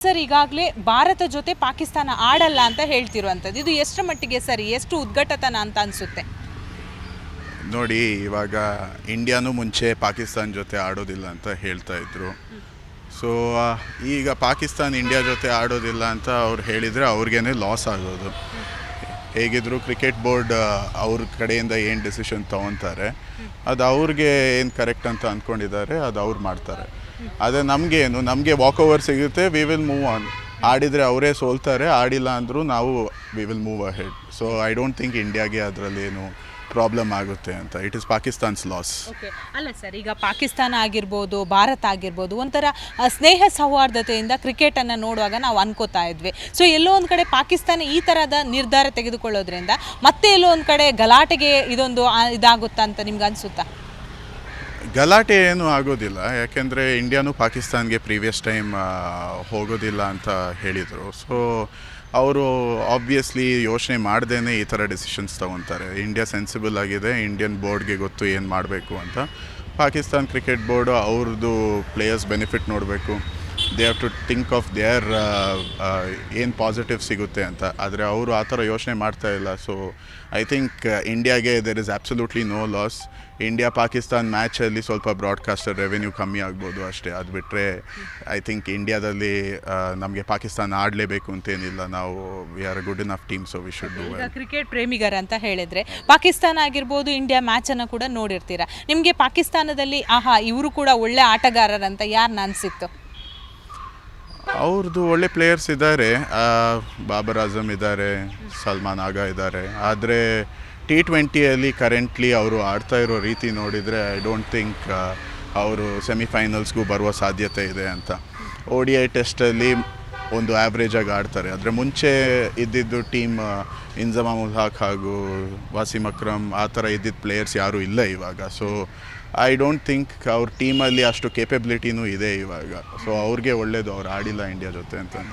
Sir, ಈಗಾಗಲೇ ಭಾರತ ಜೊತೆ ಪಾಕಿಸ್ತಾನ ಆಡಲ್ಲ ಅಂತ ಹೇಳ್ತಿರುವಂಥದ್ದು, ಇದು ಎಷ್ಟರ ಮಟ್ಟಿಗೆ ಸರಿ, ಎಷ್ಟು ಉದ್ಘಾಟತನ ಅಂತ ಅನಿಸುತ್ತೆ? ನೋಡಿ, ಇವಾಗ ಇಂಡಿಯಾನೂ ಮುಂಚೆ ಪಾಕಿಸ್ತಾನ ಜೊತೆ ಆಡೋದಿಲ್ಲ ಅಂತ ಹೇಳ್ತಾ ಇದ್ರು. ಸೊ ಈಗ ಪಾಕಿಸ್ತಾನ ಇಂಡಿಯಾ ಜೊತೆ ಆಡೋದಿಲ್ಲ ಅಂತ ಅವ್ರು ಹೇಳಿದರೆ ಅವ್ರಿಗೇನೆ ಲಾಸ್ ಆಗೋದು. ಹೇಗಿದ್ರು ಕ್ರಿಕೆಟ್ ಬೋರ್ಡ್ ಅವ್ರ ಕಡೆಯಿಂದ ಏನು ಡಿಸಿಷನ್ ತೊಗೊತಾರೆ ಅದು ಅವ್ರಿಗೆ ಏನು ಕರೆಕ್ಟ್ ಅಂತ ಅಂದ್ಕೊಂಡಿದ್ದಾರೆ ಅದು ಅವ್ರು ಮಾಡ್ತಾರೆ. ಅದೇ ನಮಗೆ ವಾಕ್ ಓವರ್ ಸಿಗುತ್ತೆ, ವಿ ವಿಲ್ ಮೂವ್ ಆನ್. ಆಡಿದರೆ ಅವರೇ ಸೋಲ್ತಾರೆ, ಆಡಿಲ್ಲ ಅಂದರೂ ನಾವು we will move ahead. So I don't think ಇಂಡಿಯಾಗೆ ಅದರಲ್ಲಿ ಏನು ಪ್ರಾಬ್ಲಮ್ ಆಗುತ್ತೆ ಅಂತ. It is Pakistan's loss. Okay, ಅಲ್ಲ ಸರ್, ಈಗ ಪಾಕಿಸ್ತಾನ ಆಗಿರ್ಬೋದು, ಭಾರತ ಆಗಿರ್ಬೋದು, ಒಂಥರ ಸ್ನೇಹ ಸೌಹಾರ್ದತೆಯಿಂದ ಕ್ರಿಕೆಟನ್ನು ನೋಡುವಾಗ ನಾವು ಅನ್ಕೋತಾ ಇದ್ವಿ. ಸೊ ಎಲ್ಲೋ ಒಂದು ಕಡೆ ಪಾಕಿಸ್ತಾನ ಈ ಥರದ ನಿರ್ಧಾರ ತೆಗೆದುಕೊಳ್ಳೋದ್ರಿಂದ ಮತ್ತೆ ಎಲ್ಲೋ ಒಂದು ಕಡೆ ಗಲಾಟೆಗೆ ಇದೊಂದು ಇದಾಗುತ್ತಾ ಅಂತ ನಿಮ್ಗೆ ಅನಿಸುತ್ತಾ? ಗಲಾಟೆ ಏನೂ ಆಗೋದಿಲ್ಲ, ಯಾಕೆಂದರೆ ಇಂಡಿಯಾನೂ ಪಾಕಿಸ್ತಾನ್ಗೆ ಪ್ರೀವಿಯಸ್ ಟೈಮ್ ಹೋಗೋದಿಲ್ಲ ಅಂತ ಹೇಳಿದರು. ಸೊ ಅವರು ಆಬ್ವಿಯಸ್ಲಿ ಯೋಚನೆ ಮಾಡ್ದೇ ಈ ಥರ ಡಿಸಿಷನ್ಸ್ ತೊಗೊತಾರೆ. ಇಂಡಿಯಾ ಸೆನ್ಸಿಬಲ್ ಆಗಿದೆ, ಇಂಡಿಯನ್ ಬೋರ್ಡ್ಗೆ ಗೊತ್ತು ಏನು ಮಾಡಬೇಕು ಅಂತ. ಪಾಕಿಸ್ತಾನ್ ಕ್ರಿಕೆಟ್ ಬೋರ್ಡು ಅವ್ರದ್ದು ಪ್ಲೇಯರ್ಸ್ ಬೆನಿಫಿಟ್ ನೋಡಬೇಕು. They have to think of their ಏನು ಪಾಸಿಟಿವ್ ಸಿಗುತ್ತೆ ಅಂತ. ಆದರೆ ಅವರು ಆ ಥರ ಯೋಚನೆ ಮಾಡ್ತಾ ಇಲ್ಲ. ಸೊ ಐ ಥಿಂಕ್ ಇಂಡಿಯಾಗೆ there is absolutely no loss. India Pakistan ಮ್ಯಾಚಲ್ಲಿ ಸ್ವಲ್ಪ ಬ್ರಾಡ್ಕಾಸ್ಟರ್ ರೆವೆನ್ಯೂ ಕಮ್ಮಿ ಆಗ್ಬೋದು ಅಷ್ಟೇ. ಅದು ಬಿಟ್ಟರೆ ಐ ಥಿಂಕ್ ಇಂಡಿಯಾದಲ್ಲಿ ನಮಗೆ ಪಾಕಿಸ್ತಾನ ಆಡಲೇಬೇಕು ಅಂತೇನಿಲ್ಲ. ನಾವು we are a good enough team, so we should do well. Cricket ಪ್ರೇಮಿಗರ ಅಂತ ಹೇಳಿದರೆ ಪಾಕಿಸ್ತಾನ ಆಗಿರ್ಬೋದು, ಇಂಡಿಯಾ ಮ್ಯಾಚನ್ನು ಕೂಡ ನೋಡಿರ್ತೀರ. ನಿಮಗೆ ಪಾಕಿಸ್ತಾನದಲ್ಲಿ ಇವರು ಕೂಡ ಒಳ್ಳೆ ಆಟಗಾರರಂತ ಯಾರನ್ನ ಅನಿಸಿತ್ತು? ಅವ್ರದ್ದು ಒಳ್ಳೆ ಪ್ಲೇಯರ್ಸ್ ಇದ್ದಾರೆ, ಬಾಬರ್ ಆಜಮ್ ಇದ್ದಾರೆ, ಸಲ್ಮಾನ್ ಆಗಾ ಇದ್ದಾರೆ. ಆದರೆ T20ಯಲ್ಲಿ ಕರೆಂಟ್ಲಿ ಅವರು ಆಡ್ತಾ ಇರೋ ರೀತಿ ನೋಡಿದರೆ ಐ ಡೋಂಟ್ ಥಿಂಕ್ ಅವರು ಸೆಮಿಫೈನಲ್ಸ್ಗೂ ಬರುವ ಸಾಧ್ಯತೆ ಇದೆ ಅಂತ. ODI ಟೆಸ್ಟಲ್ಲಿ ಒಂದು ಆ್ಯಾವ್ರೇಜಾಗಿ ಆಡ್ತಾರೆ. ಆದರೆ ಮುಂಚೆ ಇದ್ದಿದ್ದು ಟೀಮ್ ಇಂಜಮಾಮ್ ಹಾಕ್ ಹಾಗೂ ವಾಸಿಮ್ ಅಕ್ರಮ್ ಆ ಥರ ಇದ್ದಿದ್ದ ಪ್ಲೇಯರ್ಸ್ ಯಾರೂ ಇಲ್ಲ ಇವಾಗ. ಸೊ ಐ ಡೋಂಟ್ ಥಿಂಕ್ ಅವ್ರ ಟೀಮಲ್ಲಿ ಅಷ್ಟು ಕೇಪಬಿಲಿಟಿನೂ ಇದೆ ಇವಾಗ. ಸೊ ಅವ್ರಿಗೆ ಒಳ್ಳೆಯದು, ಅವ್ರು ಆಡಿಲ್ಲ ಇಂಡಿಯಾ ಜೊತೆ ಅಂತಂದರೆ.